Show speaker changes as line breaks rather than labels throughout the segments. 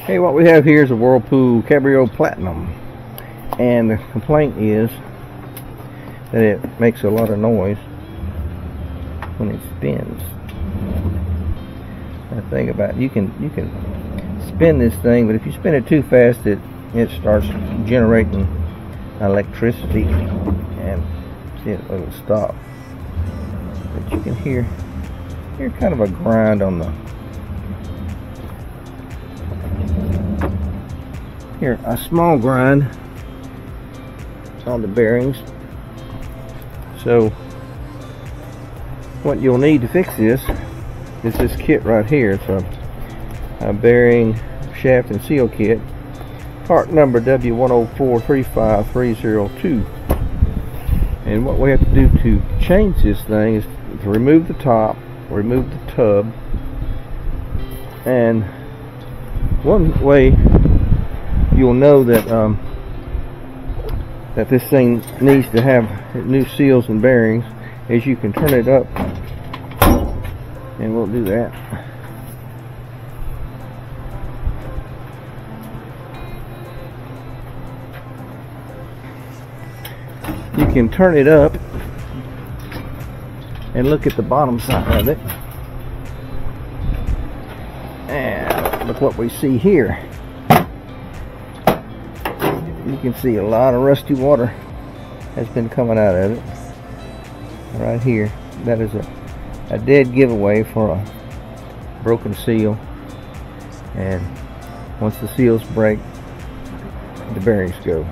Hey, what we have here is a Whirlpool Cabrio Platinum, and the complaint is that it makes a lot of noise when it spins. The thing about it, you can spin this thing, but if you spin it too fast, it starts generating electricity, and see, it will stop. But you can hear kind of a grind on the a small grind on the bearings. So what you'll need to fix this is this kit right here. It's a bearing shaft and seal kit, part number W10435302. And what we have to do to change this thing is to remove the top, remove the tub, and one way you'll know that that this thing needs to have new seals and bearings is you can turn it up, and we'll do that. You can turn it up and look at the bottom side of it, and look what we see here. You can see a lot of rusty water has been coming out of it right here. That is a dead giveaway for a broken seal, and once the seals break, the bearings go.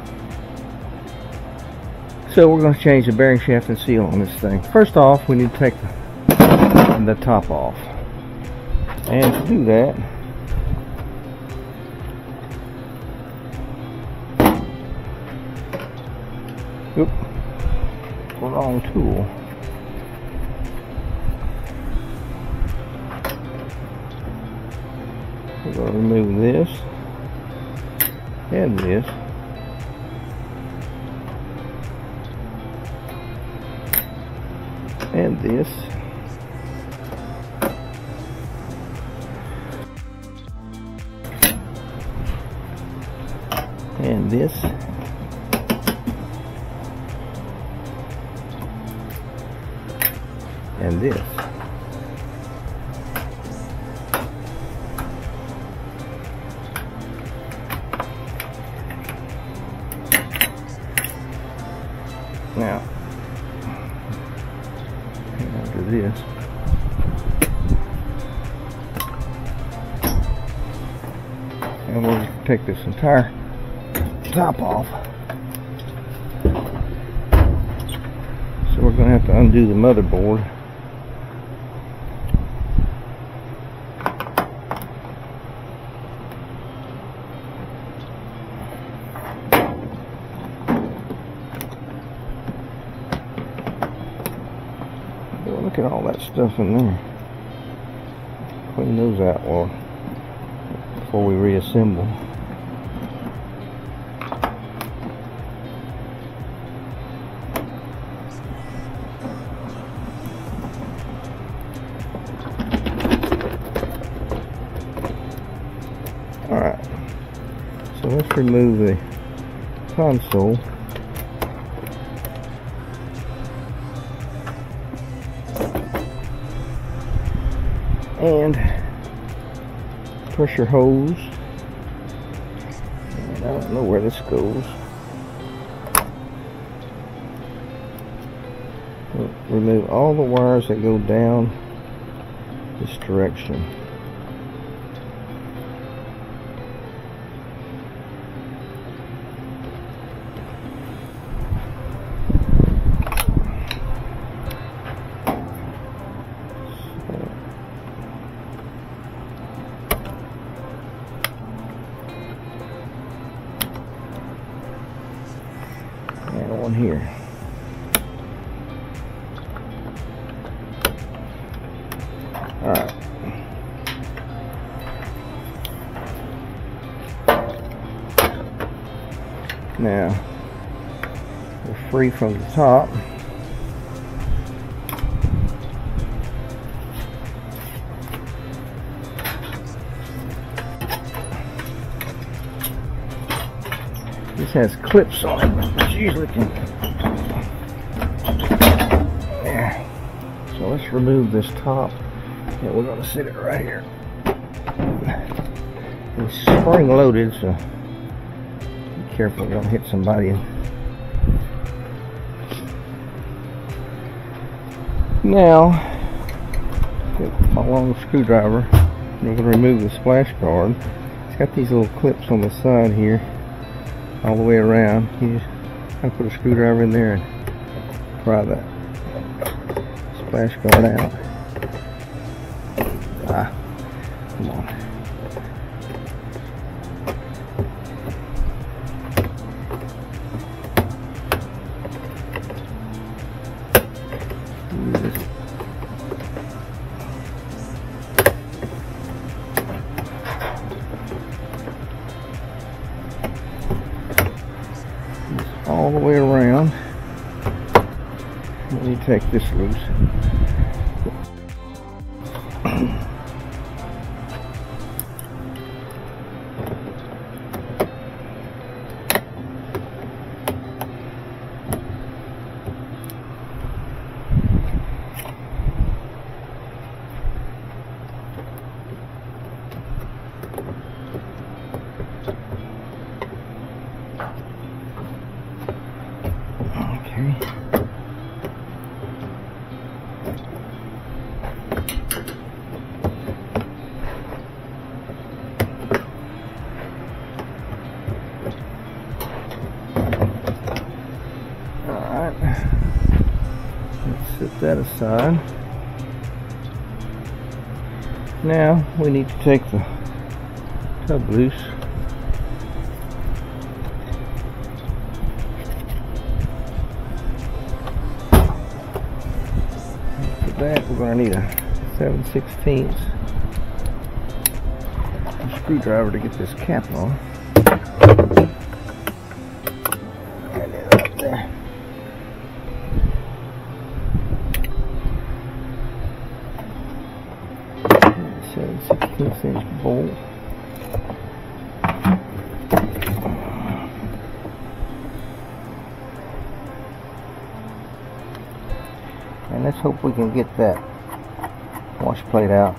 So we're going to change the bearing shaft and seal on this thing. First off, we need to take the top off, and to do that, oop, wrong tool. We're going to remove this and this, and this, and this, and this. Now, after this, and we'll take this entire top off. So we're going to have to undo the motherboard. Look at all that stuff in there. Clean those out well before we reassemble. Alright, so let's remove the console. And pressure hose, and I don't know where this goes. We'll remove all the wires that go down this direction. And one here. Alright. Now, we're free from the top. This has clips on it, but you usually can. There. So let's remove this top, and we're going to sit it right here. It's spring loaded, so be careful, don't hit somebody. Now, get my long screwdriver. We're going to remove the splash guard. It's got these little clips on the side here, all the way around. You just kind of put a screwdriver in there and pry that splash guard out. Come on. All the way around. Let me take this loose. Set that aside. Now we need to take the tub loose. For that we're going to need a 7/16 screwdriver to get this cap on. Get it up there. 7/16 bolt. And let's hope we can get that wash plate out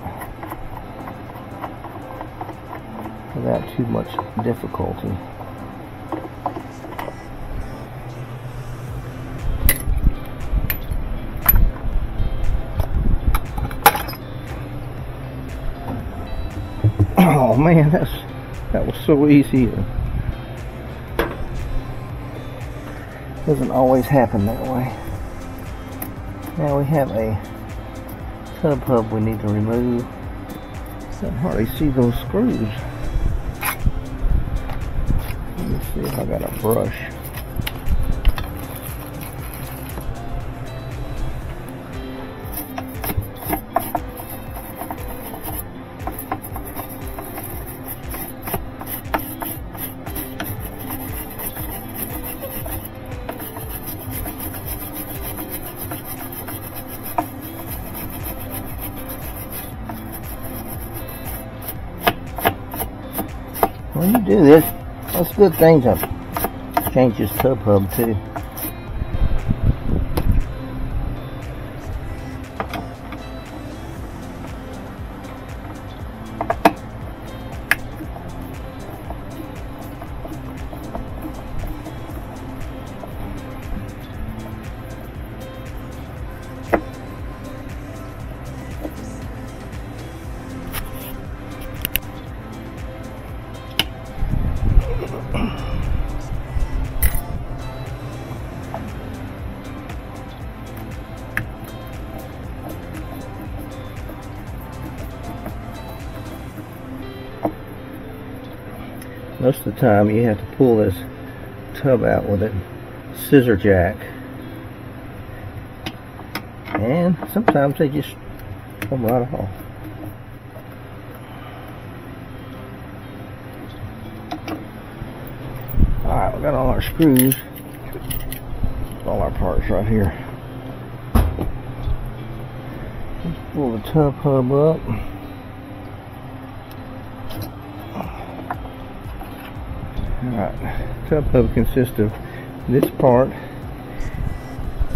without too much difficulty. Oh man, that was so easy. Doesn't always happen that way. Now we have a tub hub we need to remove. I can hardly see those screws. Let me see if I got a brush. When you do this, that's a good thing to change this tub hub too. Most of the time you have to pull this tub out with a scissor jack, and sometimes they just come right off. Alright, we got all our screws, all our parts right here. Let's pull the tub hub up. Alright, tub hub consists of this part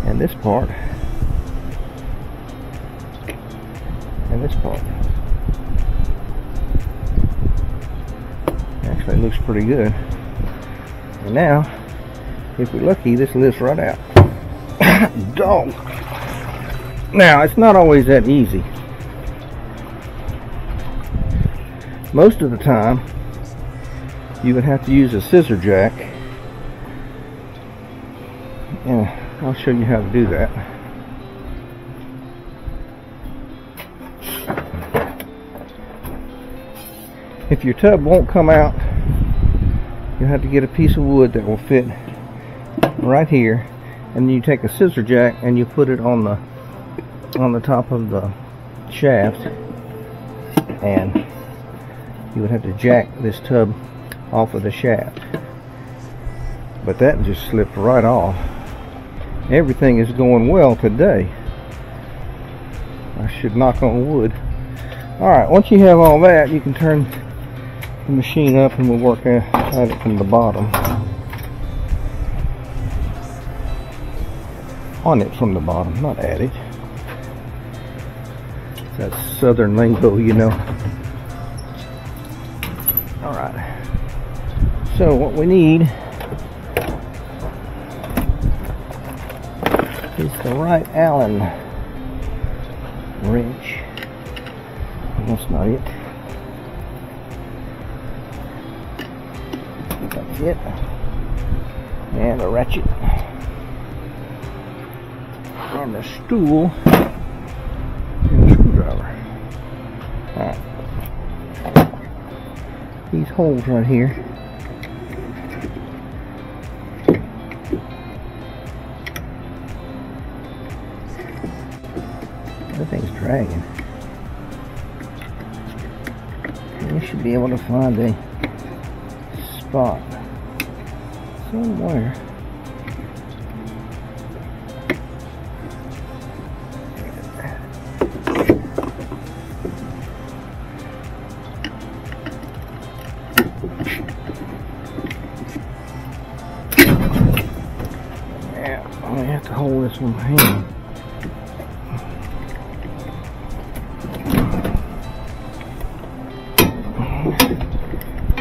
and this part and this part. Actually, it looks pretty good. And now, if we're lucky, this lifts right out. Dog! Now, it's not always that easy. Most of the time, you would have to use a scissor jack. And I'll show you how to do that. If your tub won't come out, you have to get a piece of wood that will fit right here, and then you take a scissor jack and you put it on the top of the shaft, and you would have to jack this tub off of the shaft. But that just slipped right off. Everything is going well today. I should knock on wood. Alright, once you have all that, you can turn the machine up and we'll work at it from the bottom. On it from the bottom, not at it. That's southern lingo, you know. Alright. So what we need is the right Allen wrench. That's not it. That's it. And a ratchet. And a stool. And a screwdriver. Alright. These holes right here. That thing's dragging. You should be able to find a spot somewhere. Yeah, I have to hold this with my hand.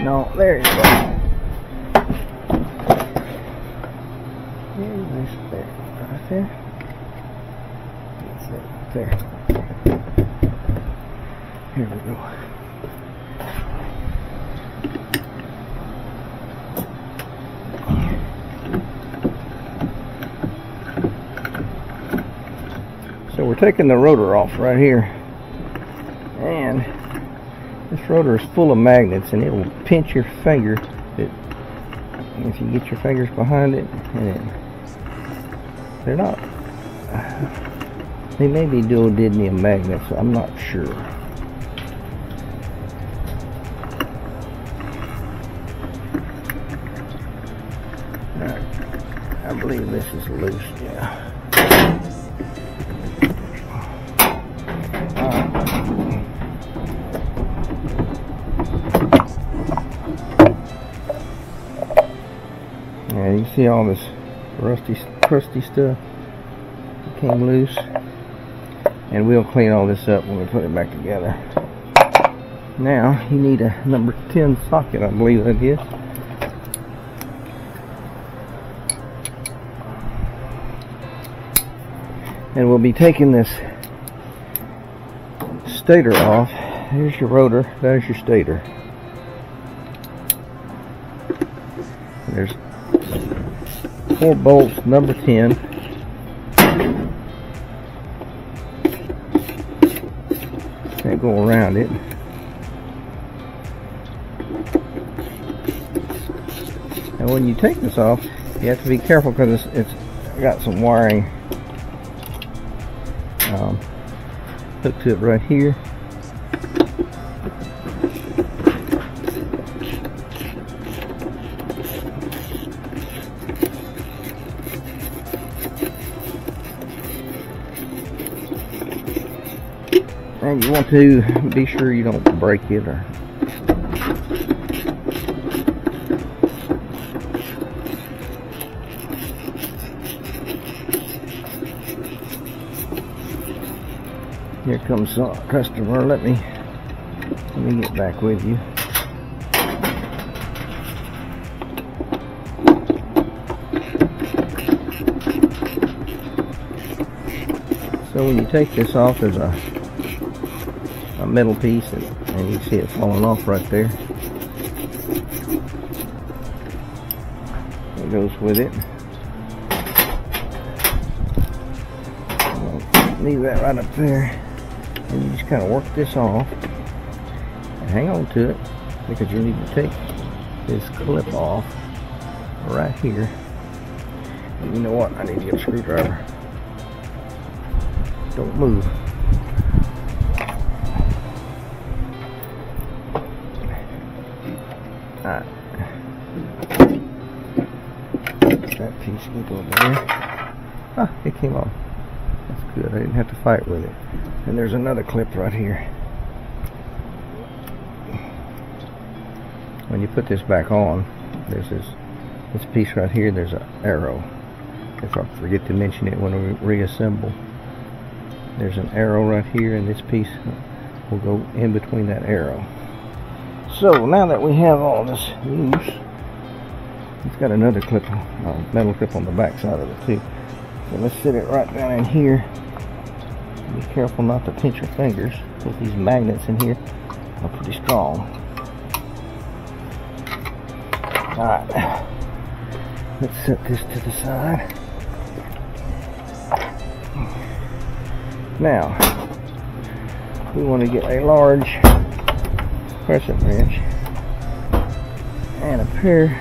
No, there you go. Very nice there. Right there. That's it. There. Here we go. So we're taking the rotor off right here. And this rotor is full of magnets, and it will pinch your finger. If you get your fingers behind it, and they're not. They may be duodenum magnets. I'm not sure. I believe this is loose. Yeah. Yeah, you can see all this rusty, crusty stuff came loose, and we'll clean all this up when we put it back together. Now you need a number 10 socket, I believe that is. And we'll be taking this stator off. Here's your rotor, there's your stator. There's 4 bolts, number 10. Can't go around it. And when you take this off, you have to be careful because it's got some wiring hooked to it right here. And you want to be sure you don't break it or Here comes a customer. Let me get back with you. So when you take this off, there's a metal piece, and you can see it falling off right there. It goes with it. Leave that right up there, and you just kind of work this off and hang on to it, because you need to take this clip off right here. And you know what? I need to get a screwdriver. Don't move. Alright. That piece can go there. Ah, it came off. That's good. I didn't have to fight with it. And there's another clip right here. When you put this back on, there's this piece right here. There's an arrow. If I forget to mention it when we reassemble, there's an arrow right here, and this piece will go in between that arrow. So now that we have all this loose, it's got another clip, metal clip on the back side of it too. So let's sit it right down in here. Be careful not to pinch your fingers, because these magnets in here are pretty strong. Alright, let's set this to the side. Now, we want to get a large crescent wrench and a pair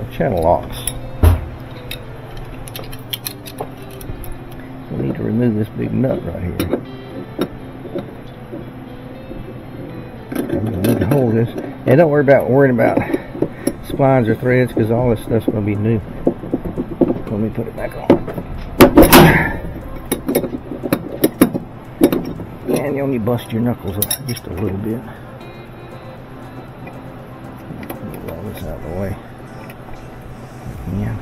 of channel locks. We need to remove this big nut right here. I'm going to need to hold this. And don't worry about worrying about splines or threads, because all this stuff's going to be new. Let me put it back on. And you only bust your knuckles up just a little bit. Get all this out of the way. Yeah.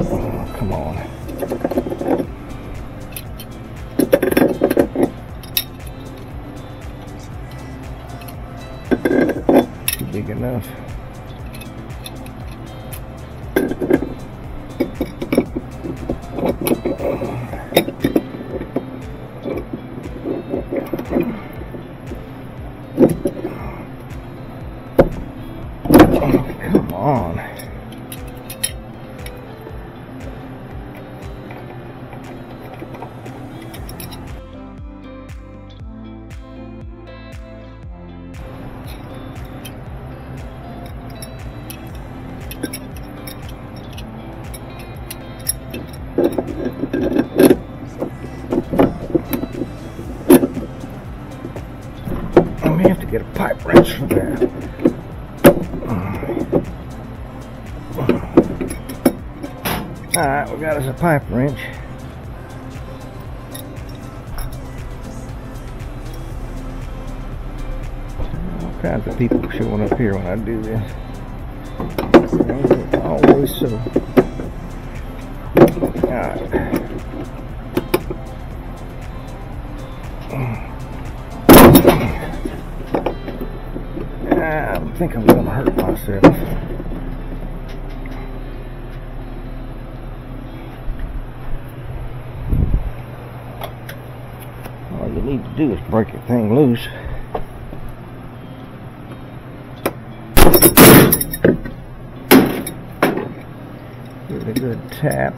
Oh, come on. Big enough. Oh, come on. We have to get a pipe wrench for that. Alright, we got us a pipe wrench. All kinds of people showing up here when I do this. Always so. Alright. I think I'm going to hurt myself. All you need to do is break the thing loose. Give it a good tap.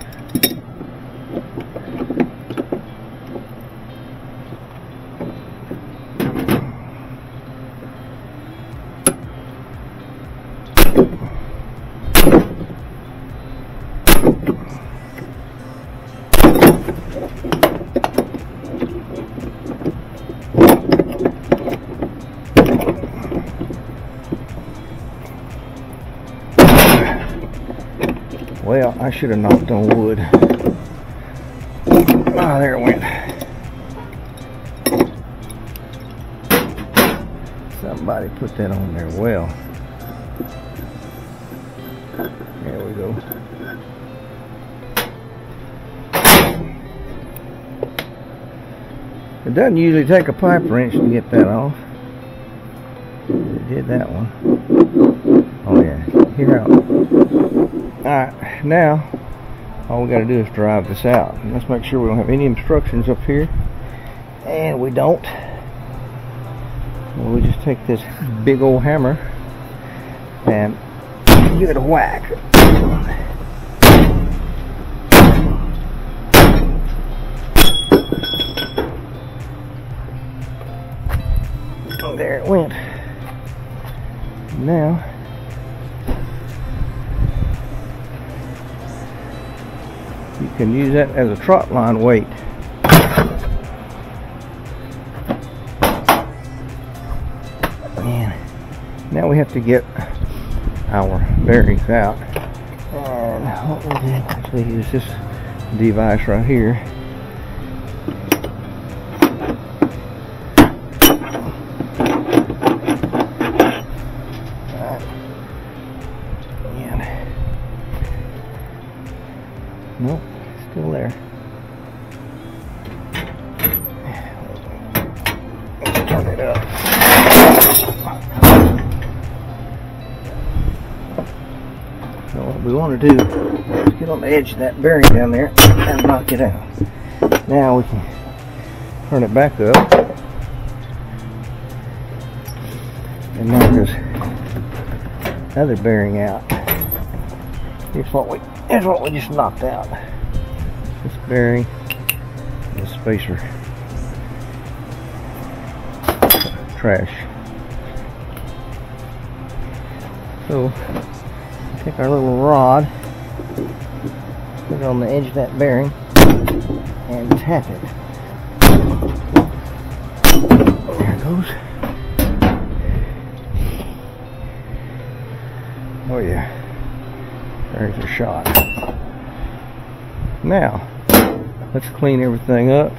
Well, I should have knocked on wood. Ah, there it went. somebody put that on there well. There we go. It doesn't usually take a pipe wrench to get that off. It did that one. Oh yeah, here out. Alright, now all we gotta do is drive this out. And let's make sure we don't have any obstructions up here. And we don't. We just take this big old hammer and give it a whack. Oh, there it went. Now you can use that as a trot line weight. And now we have to get our bearings out. And what we did actually use this device right here. Nope, still there. Let's turn it up. So what we want to do is get on the edge of that bearing down there and knock it out. Now we can turn it back up and knock this other bearing out. Here's what we just knocked out. This bearing and the spacer. Trash. So take our little rod, put it on the edge of that bearing, and tap it. There it goes. Oh yeah. There's a shot. Now, let's clean everything up.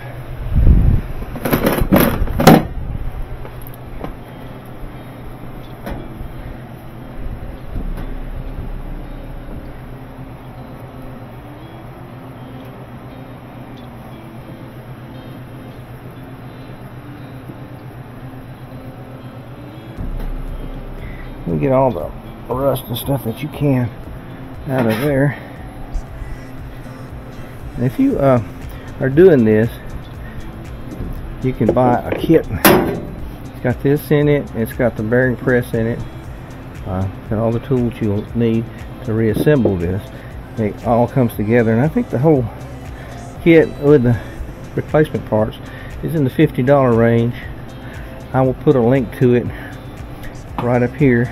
We get all the rust and stuff that you can out of there. And if you are doing this, you can buy a kit. It's got this in it, it's got the bearing press in it, got all the tools you'll need to reassemble this. It all comes together, and I think the whole kit with the replacement parts is in the $50 range. I will put a link to it right up here,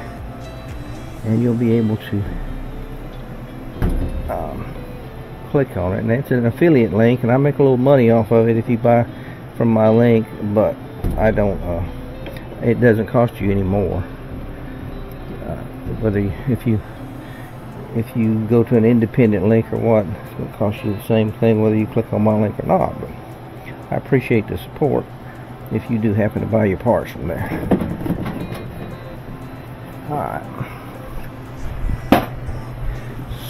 and you'll be able to click on it. And it's an affiliate link, and I make a little money off of it if you buy from my link, but I don't it doesn't cost you any more, whether if you go to an independent link or what, it's going to cost you the same thing whether you click on my link or not. But I appreciate the support if you do happen to buy your parts from there. Alright,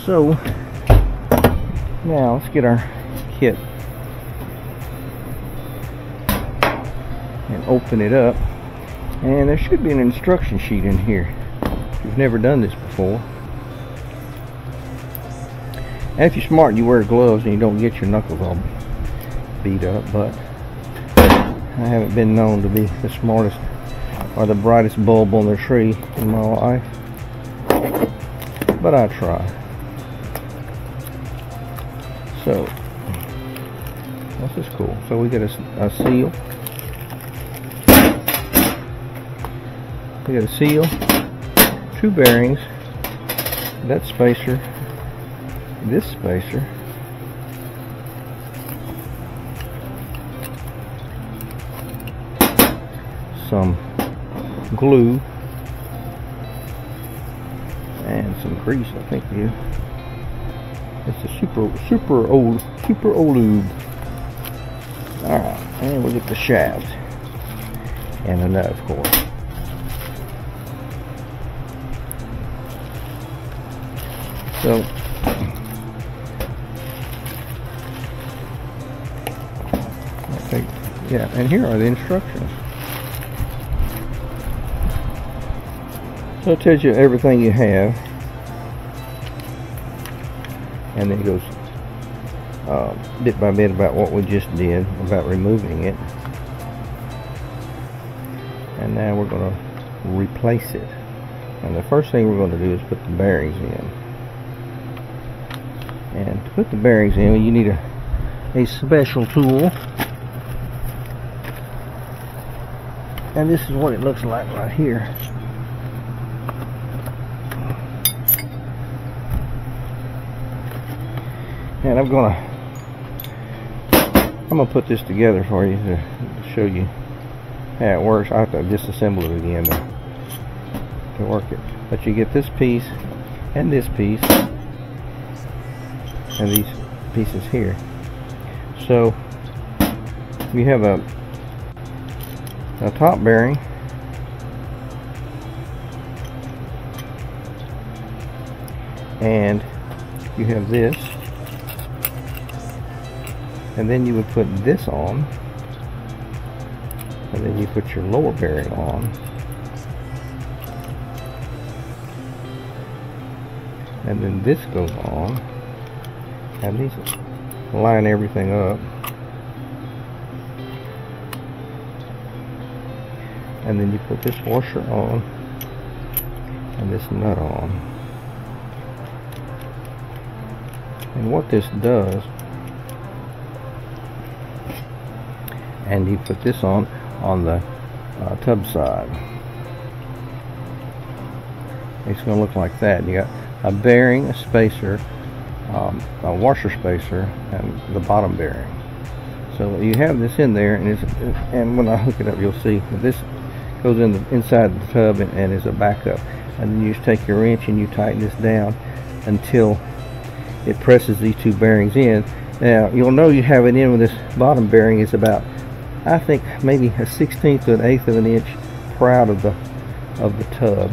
so now let's get our kit and open it up, and there should be an instruction sheet in here if you've never done this before. And if you're smart and you wear gloves and you don't get your knuckles all beat up, but I haven't been known to be the smartest or the brightest bulb on the tree in my life, but I try. So this is cool. So we get a seal. We got a seal, 2 bearings, that spacer, this spacer, some glue, and some grease, I think. It's a super old lube. Alright, and we'll get the shaft and the nut, of course. So okay, yeah, and here are the instructions. So it tells you everything you have, and then it goes bit by bit about what we just did about removing it. And now we're going to replace it. And the first thing we're going to do is put the bearings in. And to put the bearings in, you need a special tool. And this is what it looks like right here. And I'm gonna put this together for you to show you how it works. I have to disassemble it again to work it. But you get this piece and this piece and these pieces here. So you have a top bearing, and you have this, and then you would put this on, and then you put your lower bearing on, and then this goes on, and these line everything up, and then you put this washer on and this nut on. And what this does, and you put this on the tub side. It's going to look like that. You got a bearing, a spacer, a washer spacer, and the bottom bearing. So you have this in there, and when I hook it up, you'll see that this goes in inside the tub and is a backup. And then you just take your wrench and you tighten this down until it presses these two bearings in. Now you'll know you have it in with this bottom bearing is about, I think, maybe a 1/16 to an 1/8 of an inch proud of the tub.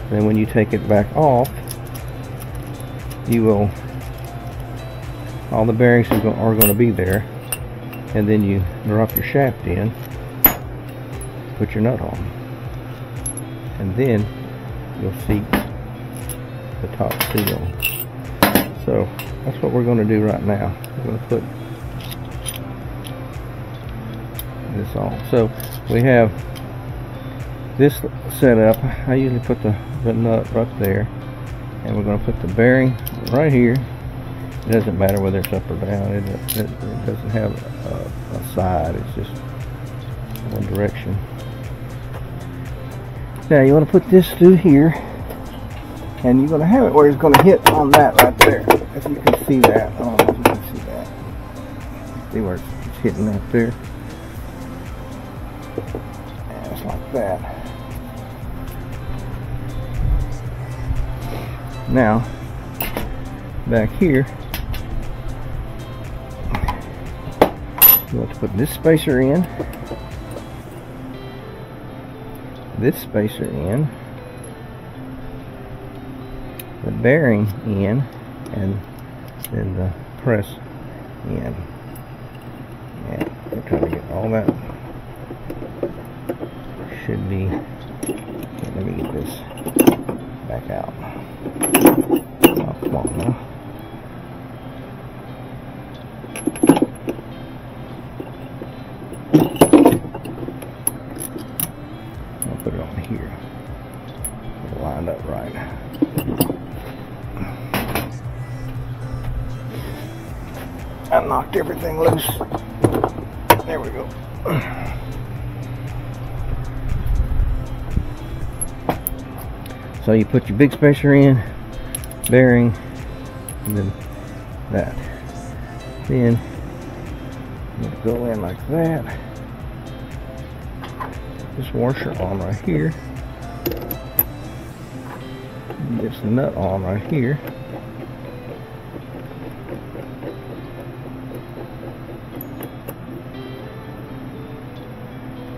And then when you take it back off, you will, all the bearings are going to be there, and then you drop your shaft in, put your nut on, and then you'll see the top seal. So that's what we're going to do right now. We're going to put this on. So we have this set up. I usually put the nut right there, and we're going to put the bearing right here. It doesn't matter whether it's up or down. It doesn't have a side. It's just one direction. Now you want to put this through here, and you're going to have it where it's going to hit on that right there. If you can see that. I don't know if you can see that. See where it's hitting right there? And it's like that. Now, back here, you want to put this spacer in, this spacer in, the bearing in, and then the press in. And we're trying to get all that. Should be, let me get this back out. Oh, come on now. I'll put it on here. Get it lined up right. I knocked everything loose. There we go. So you put your big spacer in, bearing, and then that. Then you go in like that. This washer on right here. This nut on right here.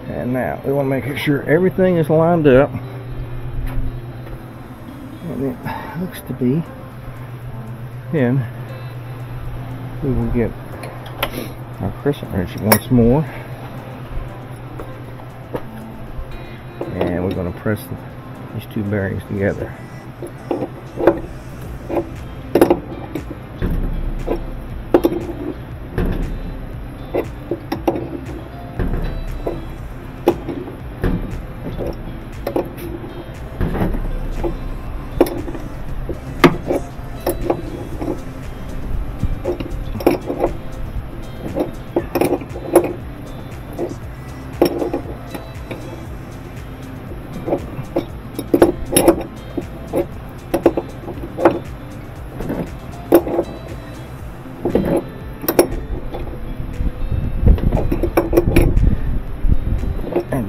And now we want to make sure everything is lined up. And it looks to be. Then we will get our crescent wrench once more, and we're going to press these two bearings together.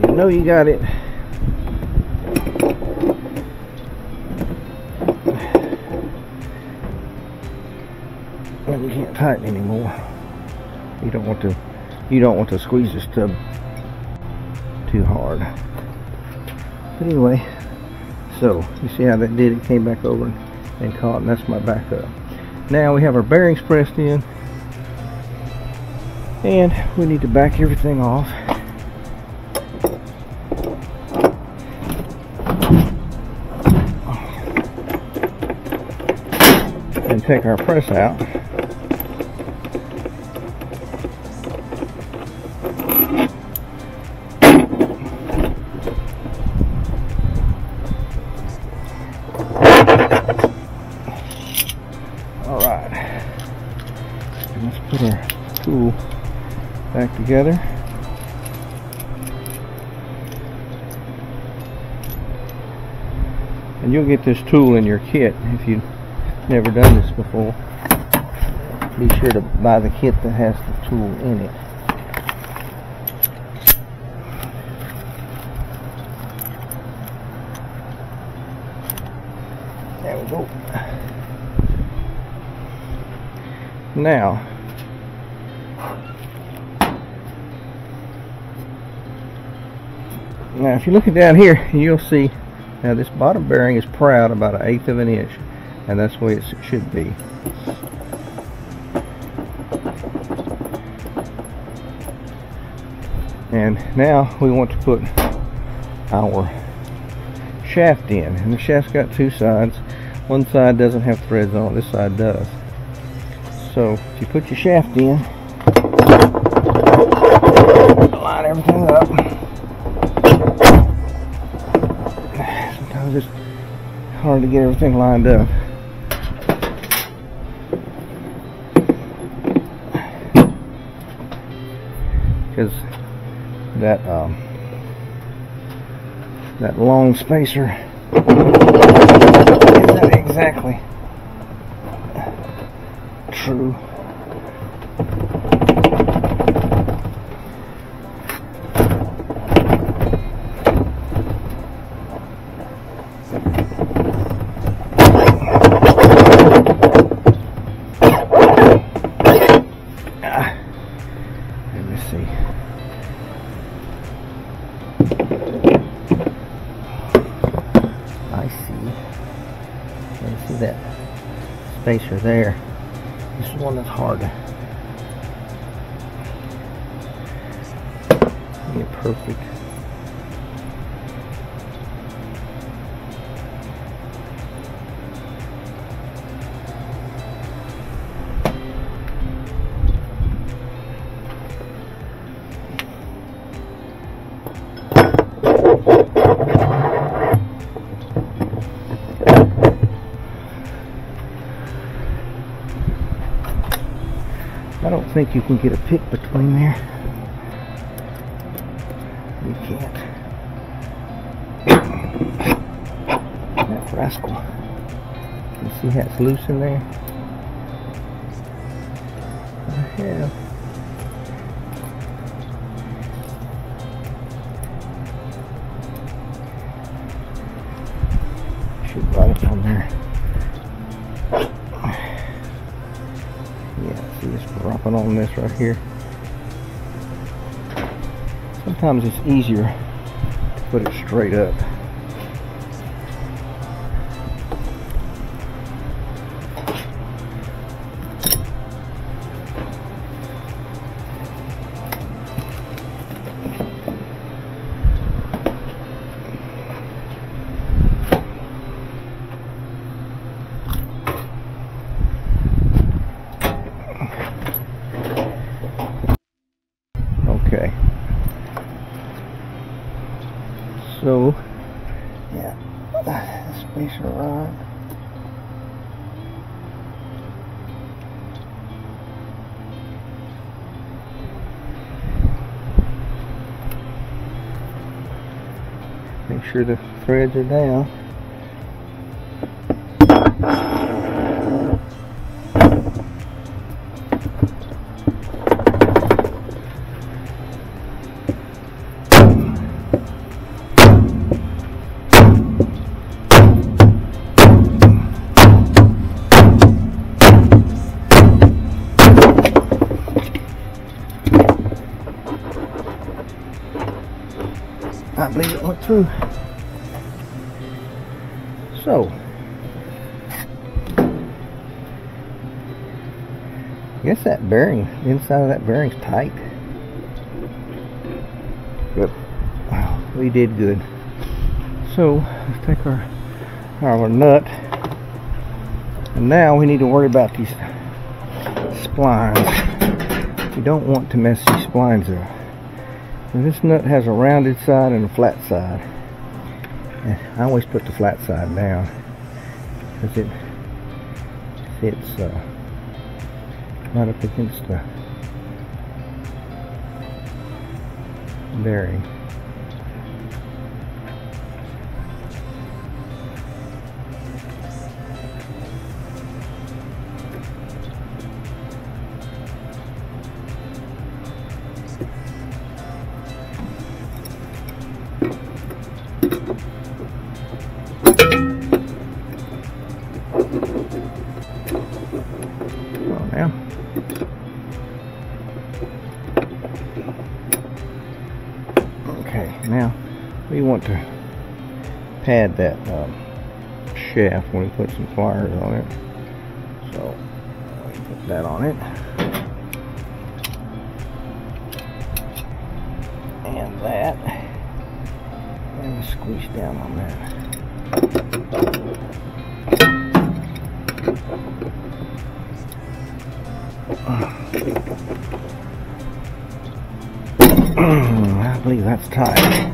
Know you got it. When you can't tighten anymore, you don't want to squeeze the stub too hard. But anyway, so you see how that did? It came back over and caught, and that's my backup. Now we have our bearings pressed in, and we need to back everything off. And take our press out. Alright. Let's put our tool back together. And you'll get this tool in your kit if you never done this before. Be sure to buy the kit that has the tool in it. There we go. Now if you're looking down here, you'll see now this bottom bearing is proud about 1/8 of an inch. And that's the way it should be. And now we want to put our shaft in. And the shaft's got two sides. One side doesn't have threads on it, this side does. So if you put your shaft in, line everything up. Sometimes it's hard to get everything lined up. Because that long spacer isn't exactly true. Let me see. That spacer there. This is one that's hard to get perfect. I don't think you can get a pick between there. You can't. That rascal. You see how it's loose in there? Yeah. Should run it from there. Yeah, see it's dropping on this right here. Sometimes it's easier to put it straight up. Make sure the threads are down. I believe it went through. So, I guess that bearing, inside of that bearing's tight. But we did good. So, let's take our nut. And now we need to worry about these splines. You don't want to mess these splines up. And this nut has a rounded side and a flat side. And I always put the flat side down because it fits right up against the bearing. Okay, now we want to pad that shaft when we put some pliers on it. So we put that on it, and that, and we squeeze down on that. I believe that's tight.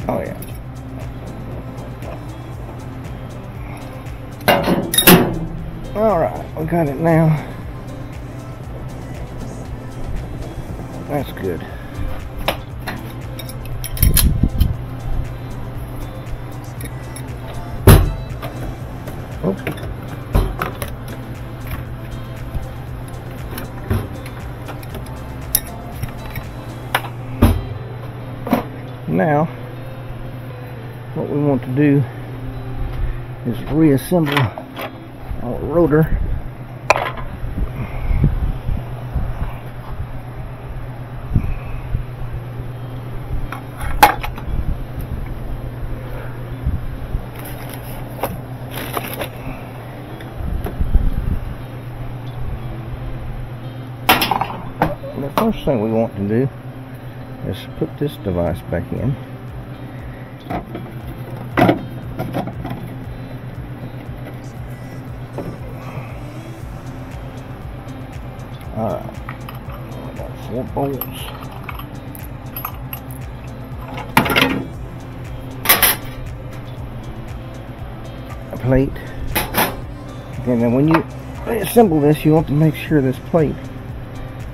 Oh yeah. Alright, we got it now. That's good. Oops. Now, what we want to do is reassemble our rotor. The first thing we want to do is put this device back in. Alright, we got 4 bolts. A plate. Okay, now when you assemble this, you want to make sure this plate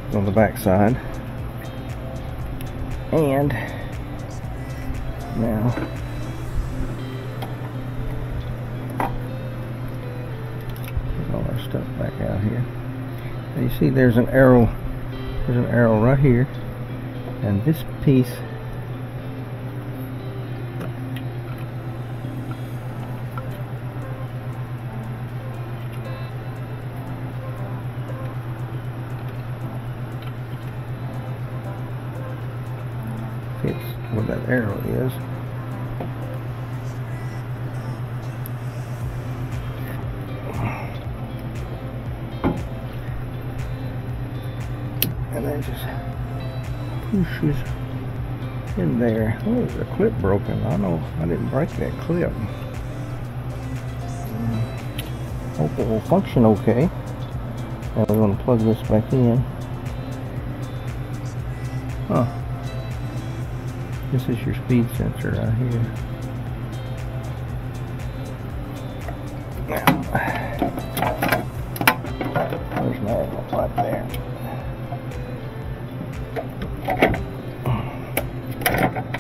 is on the back side. And now put all our stuff back out here. Now you see there's an arrow right here, and this piece fits where that arrow is. And then just pushes in there. Oh, there's a clip broken. I know I didn't break that clip. Hope it will function okay. Now we're going to plug this back in. Huh. This is your speed sensor right here. Now, there's my arrow right there.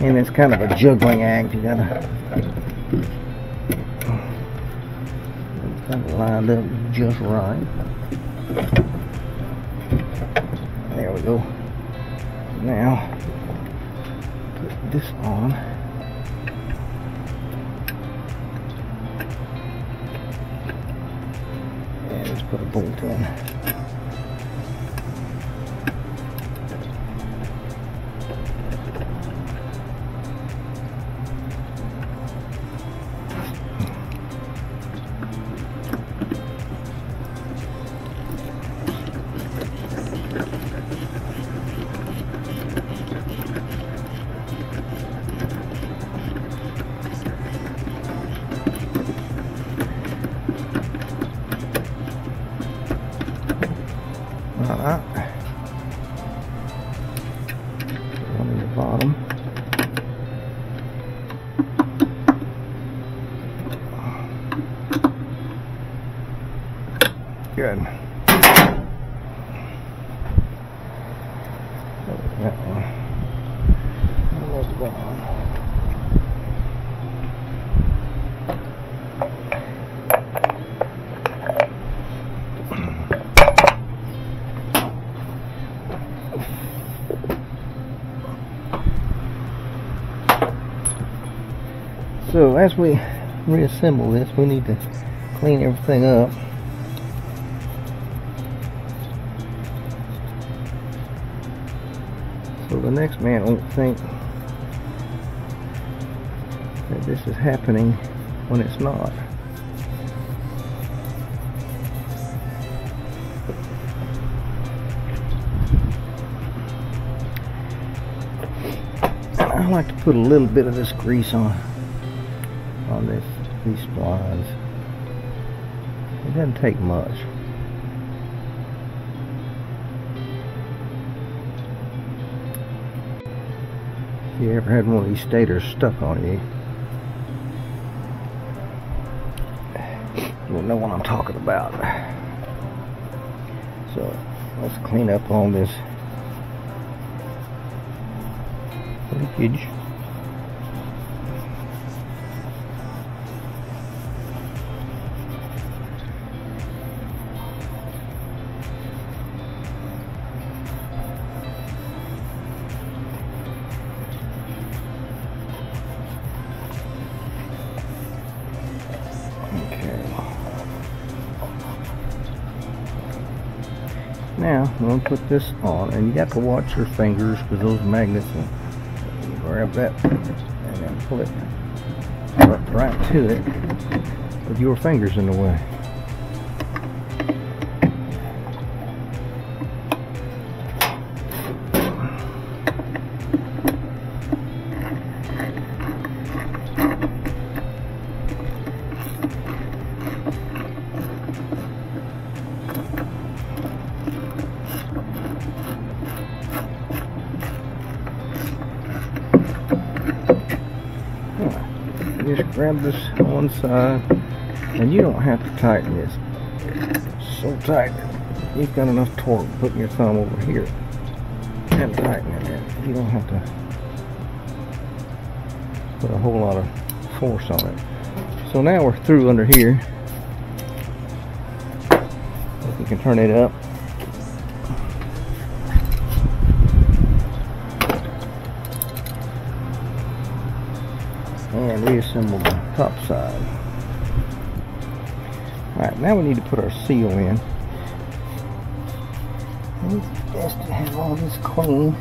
And it's kind of a juggling act. You gotta lined up just right. There we go. Now put this on. And let's put a bolt in. One in the bottom. Good. That one. Almost gone. So as we reassemble this, we need to clean everything up. So the next man won't think that this is happening when it's not. And I like to put a little bit of this grease on these splines. It doesn't take much. If you ever had one of these stators stuck on you, you'll know what I'm talking about. So let's clean up all this leakage. Now I'm going to put this on, and you got to watch your fingers because those magnets will grab that and then pull it right to it with your fingers in the way. Just grab this on one side, and you don't have to tighten this so tight you've got enough torque putting your thumb over here and tightening it. You don't have to put a whole lot of force on it. So now we're through under here. If you can turn it up. And reassemble the top side. Alright, now we need to put our seal in. And it's best to have all this clean.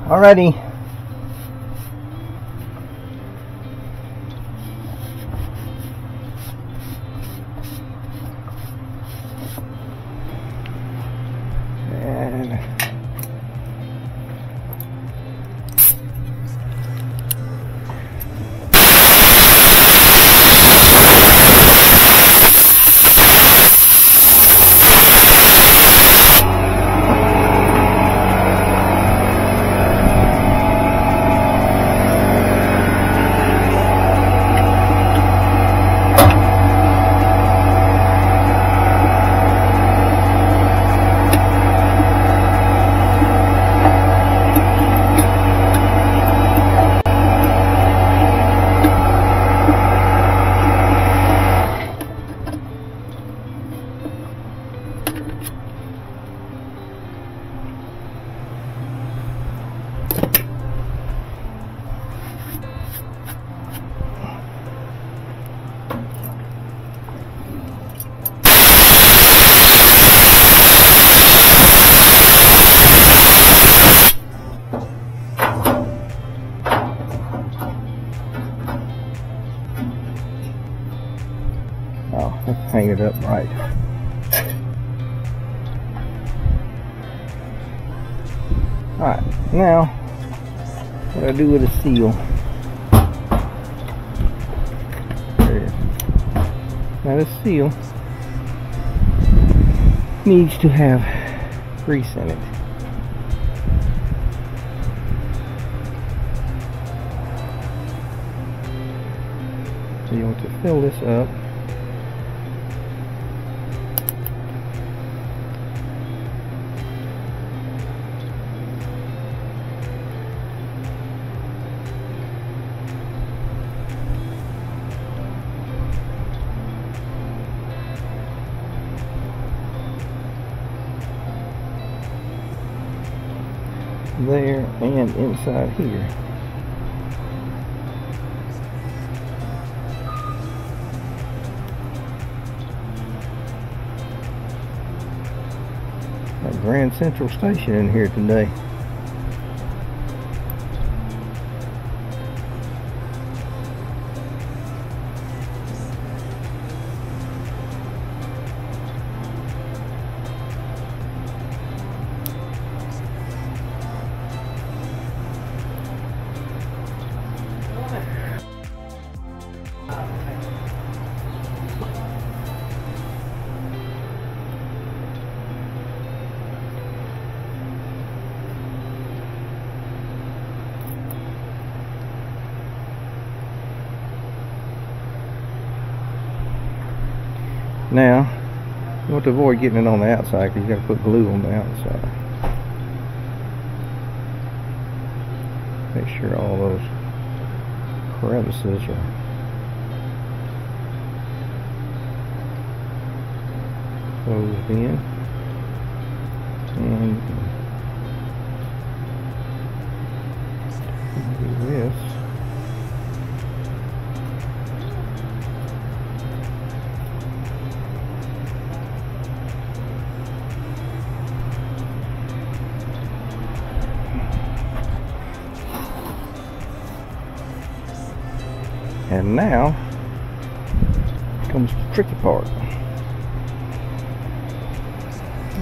Alrighty. And Let's paint it up right. Alright, now what I do with a seal. There it is. Now this seal needs to have grease in it. So you want to fill this up. There and inside here. A Grand Central Station in here today. Now, you want to avoid getting it on the outside because you got to put glue on the outside. Make sure all those crevices are closed in. And do this. And now comes the tricky part. You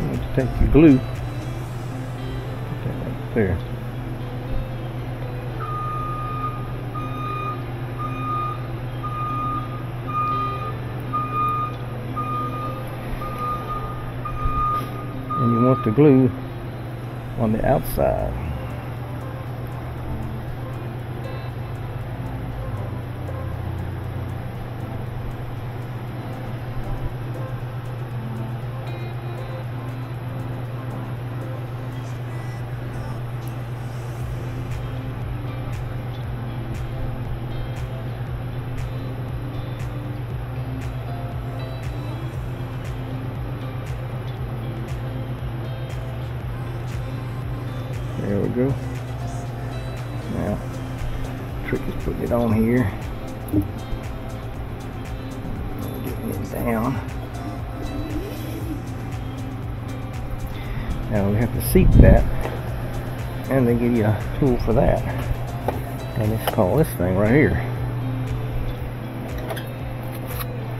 want to take your glue, put that right there. And you want the glue on the outside. There we go. Now, the trick is putting it on here. Getting it down. Now we have to seat that, and they give you a tool for that. And it's called this thing right here.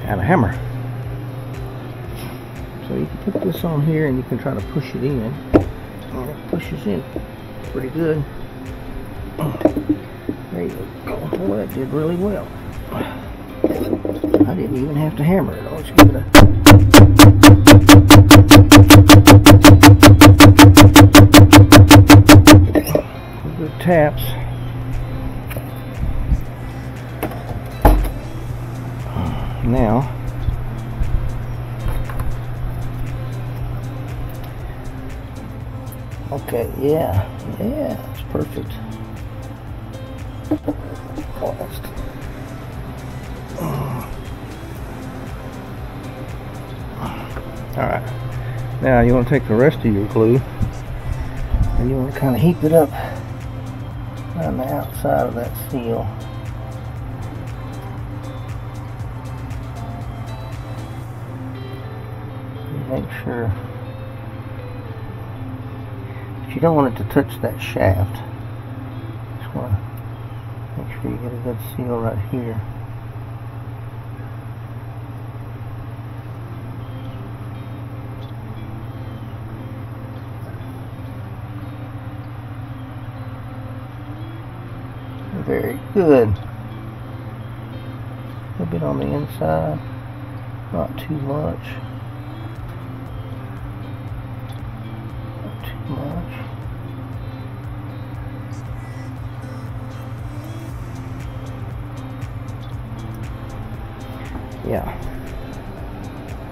And a hammer. So you can put this on here and you can try to push it in. And it pushes in pretty good. There you go. Well, that did really well. I didn't even have to hammer it. Let's give it a good taps. Now, okay, yeah, it's perfect. Almost. Alright, now you want to take the rest of your glue and you want to kind of heap it up on the outside of that seal. Make sure, but you don't want it to touch that shaft. Just want to make sure you get a good seal right here. Very good. A little bit on the inside, not too much. Not too much. Yeah.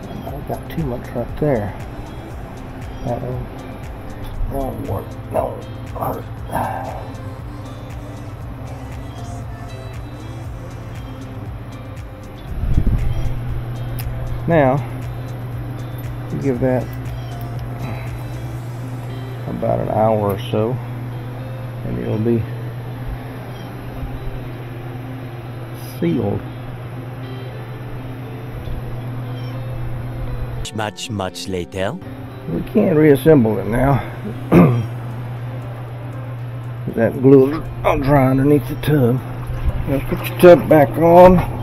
I might have got too much right there. That won't work. No. Now, you give that about an hour or so, and it'll be sealed.
Much later.
We can't reassemble it now. That glue will dry underneath the tub. Now put your tub back on.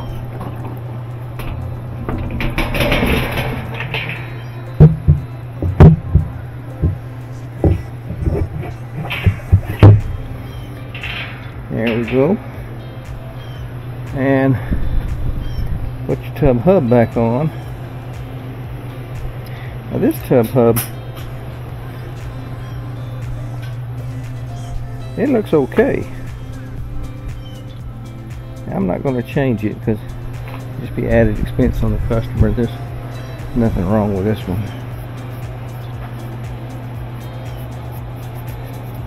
There we go. And put your tub hub back on. Now this tub hub, it looks okay. I'm not going to change it because it'll just be added expense on the customer. There's nothing wrong with this one.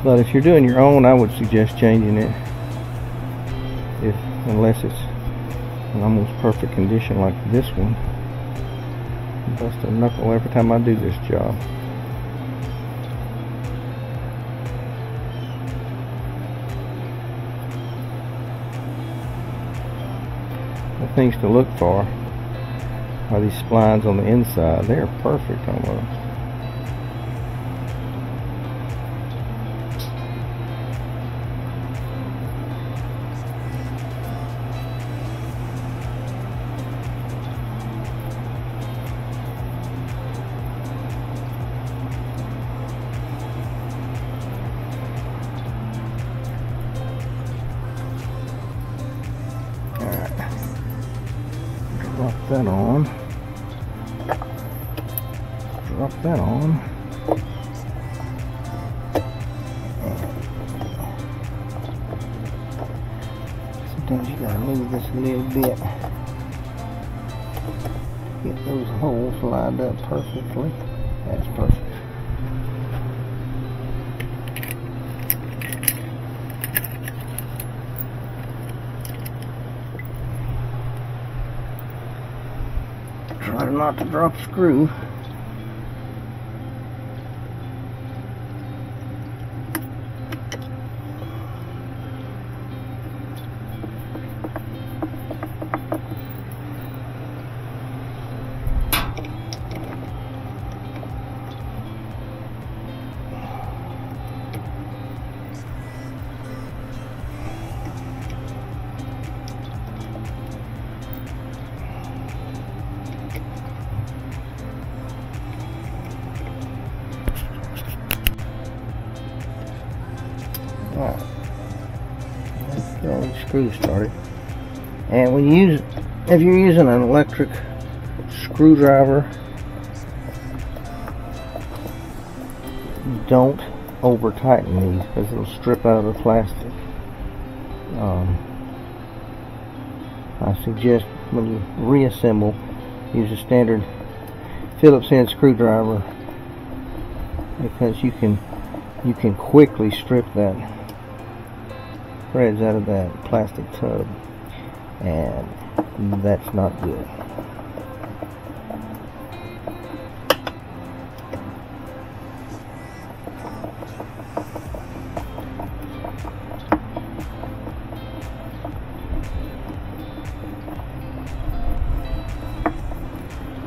But if you're doing your own, I would suggest changing it, unless it's in almost perfect condition like this one. Bust a knuckle every time I do this job. The things to look for are these splines on the inside. They're perfect almost. Drop that on. Drop that on. Sometimes you gotta move this a little bit. Get those holes lined up perfectly. That's perfect. Try not to drop a screw. Alright, let's get all the screws started. And when you use, if you're using an electric screwdriver, don't over tighten these because it'll strip out of the plastic. I suggest when you reassemble, use a standard Phillips head screwdriver because you can quickly strip that threads out of that plastic tub, and that's not good.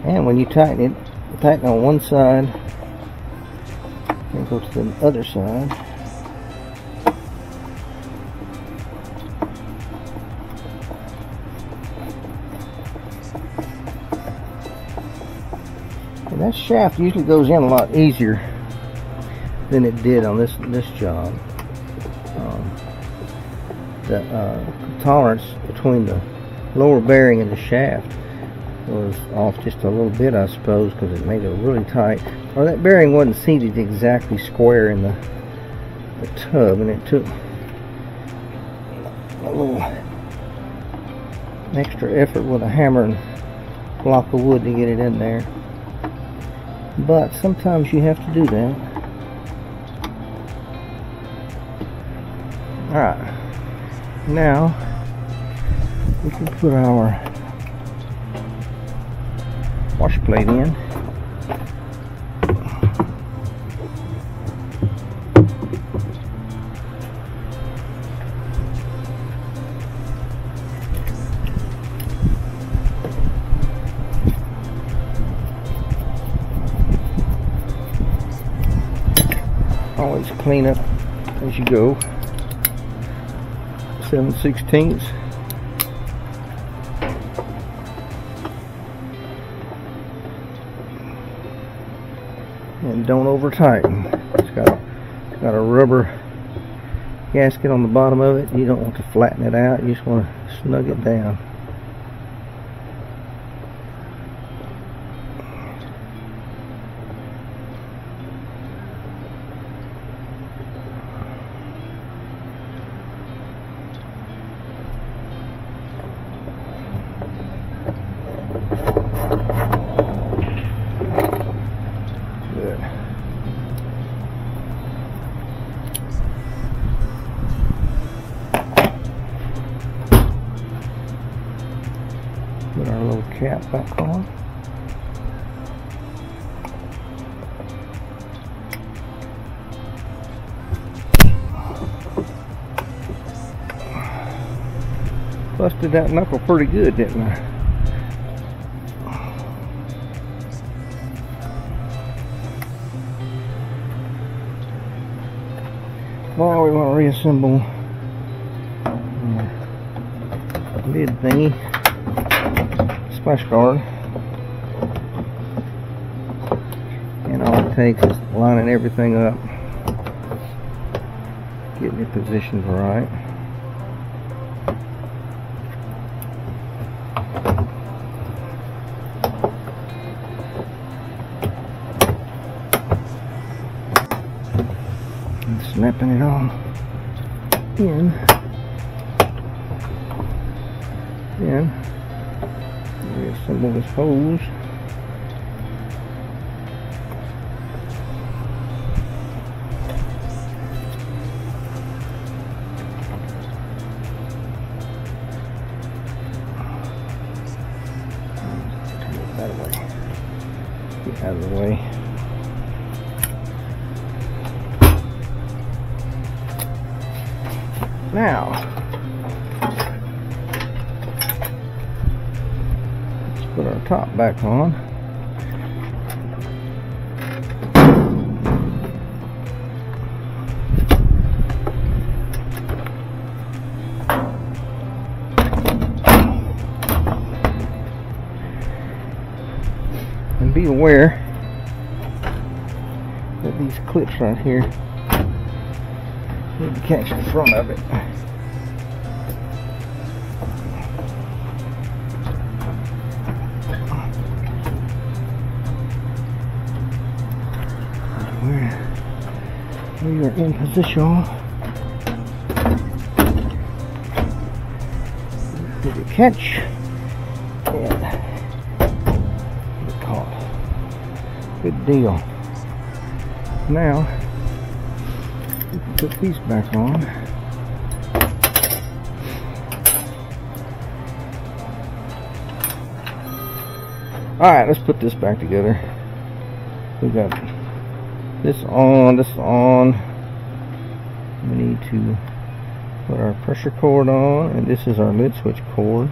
And when you tighten it, tighten on one side and go to the other side. And that shaft usually goes in a lot easier than it did on this job. tolerance between the lower bearing and the shaft was off just a little bit, I suppose, because it made it really tight. Or that bearing wasn't seated exactly square in the tub, and it took a little extra effort with a hammer and block of wood to get it in there. But sometimes you have to do that. Alright, now we can put our wash plate in. Always clean up as you go. 7/16. And don't over tighten. It's got a rubber gasket on the bottom of it. You don't want to flatten it out. You just want to snug it down. Put our little cap back on. Busted that knuckle pretty good, didn't I? Now we want to reassemble the lid thingy. Splash guard, and all it takes is lining everything up, getting it positioned right. And snapping it all in. Reassemble this hose. Get out of the way. Now, put our top back on. And be aware that these clips right here need to catch the front of it. We are in position. Give it a catch and get caught. Good deal. Now we can put these back on. Alright, let's put this back together. We got this on, this on. We need to put our pressure cord on, and this is our lid switch cord.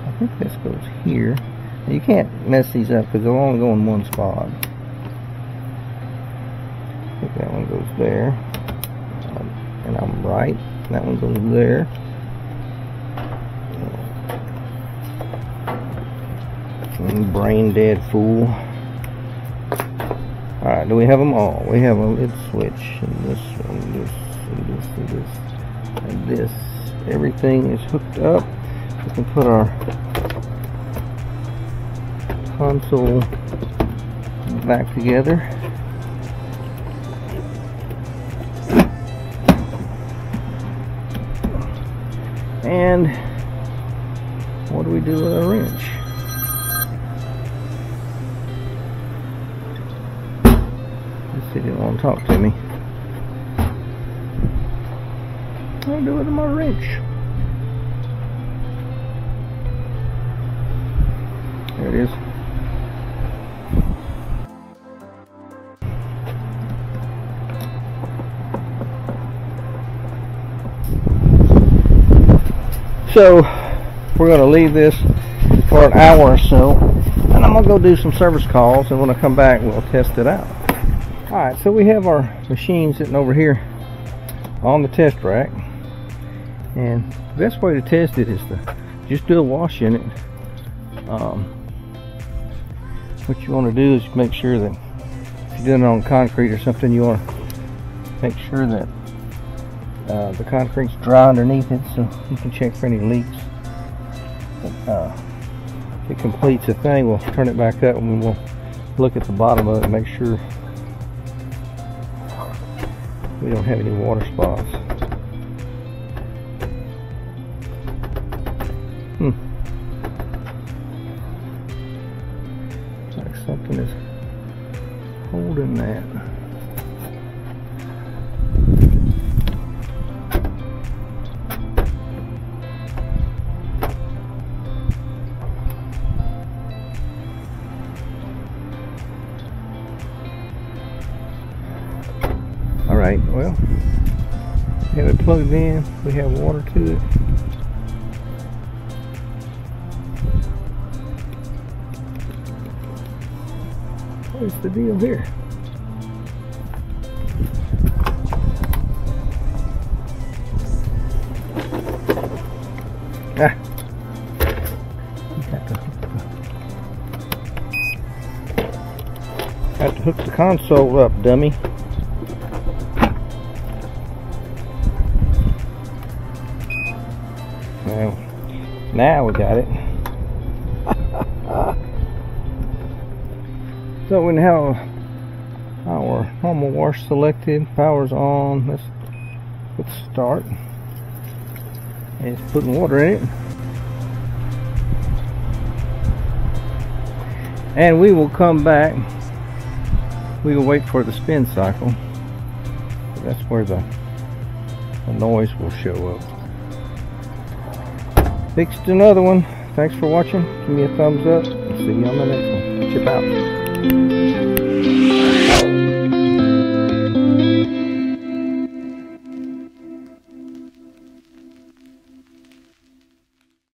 I think this goes here. You can't mess these up because they'll only go in one spot. I think that one goes there, and I'm right. That one goes there. Brain dead fool. Alright, do we have them all? We have a lid switch, and this one, this and this. Everything is hooked up. We can put our console back together. And what do we do with a wrench? He didn't want to talk to me. I'll do it with my wrench. There it is. So we're going to leave this for an hour or so, and I'm going to go do some service calls, and when I come back we'll test it out. Alright, so we have our machine sitting over here on the test rack, and the best way to test it is to just do a wash in it. What you want to do is make sure that if you're doing it on concrete or something, you want to make sure that the concrete's dry underneath it, so you can check for any leaks. If it completes the thing, we'll turn it back up and we'll look at the bottom of it and make sure we don't have any water spots. Like something is holding that. Alright, well, we have it plugged in, we have water to it. What is the deal here? Have to hook the console up, dummy. Now we got it. So we have our normal wash selected, power's on. Let's start. And it's putting water in it. And we will come back. We will wait for the spin cycle. That's where the noise will show up. Fixed another one. Thanks for watching. Give me a thumbs up and see you on the next one. Chip out.